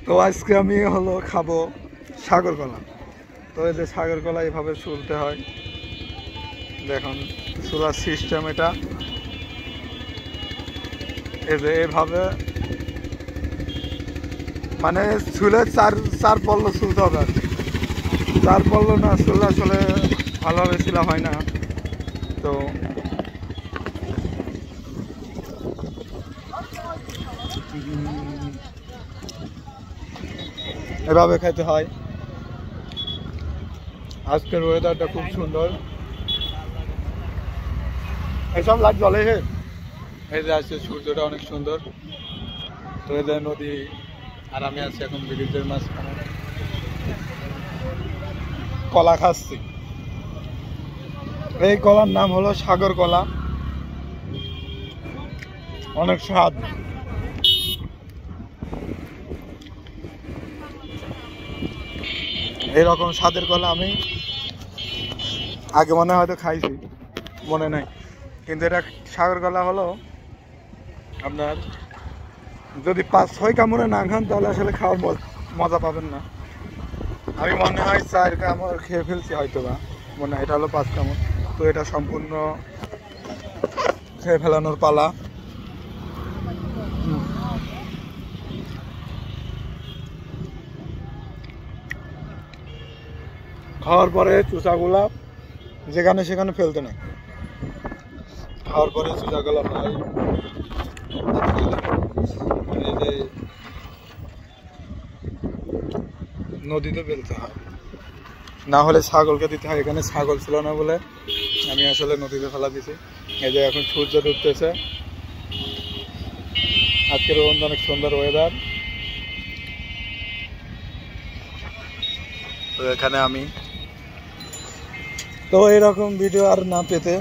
তো আজকে আমি হলো খাবো সাগর কলা। তো এই যে সাগর কলা এভাবে চুলতে হয়, দেখুন চুলার সিস্টেম এটা। এই যে এভাবে মানে চুলে চার পল্ল চুলতে হবে আর কি। চার পল্ল না চুলে আসলে ভালোভাবে ছিলা হয় না। তো এভাবে খাইতে হয়। আজকের ওয়েদারটা খুব সুন্দর, এইসব লাইট জ্বলে। এই যে আজকে সূর্যটা অনেক সুন্দর। তো এই যে নদী, আর আমি আছি এখন ব্রিজের মাঝখানে, কলা খাচ্ছি। এই কলার নাম হলো সাগর কলা, অনেক স্বাদ। এইরকম স্বাদের কলা আমি আগে মনে হয়তো খাইছি, মনে নাই। কিন্তু এটা সাগর কলা হলো আপনার যদি 5-6 কামড়ে না খান তাহলে আসলে খাওয়ার মজা পাবেন না। আমি মনে হয় 4 কামড় খেয়ে ফেলছি হয়তো বা, মনে হয় এটা হলো 5 কামড়। তো এটা সম্পূর্ণ খেয়ে ফেলানোর পালা। খাওয়ার পরে চুচাগুলা যেখানে সেখানে ফেলতে নাই, খাওয়ার পরে চুচাগুলা ভাই এই যে নদীতে ফেলতে হয়, না হলে ছাগলকে দিতে হয়। এখানে ছাগল ছিল না বলে আমি আসলে নদীতে ফেলা দিছি। এই যে এখন সূর্য ডুবতেছে, আজকের অনেক সুন্দর ওয়েদার। তো এখানে আমি তো এরকম ভিডিও আর না পেতে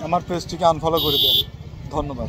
আমার পেজটিকে আনফলো করে দেন। ধন্যবাদ।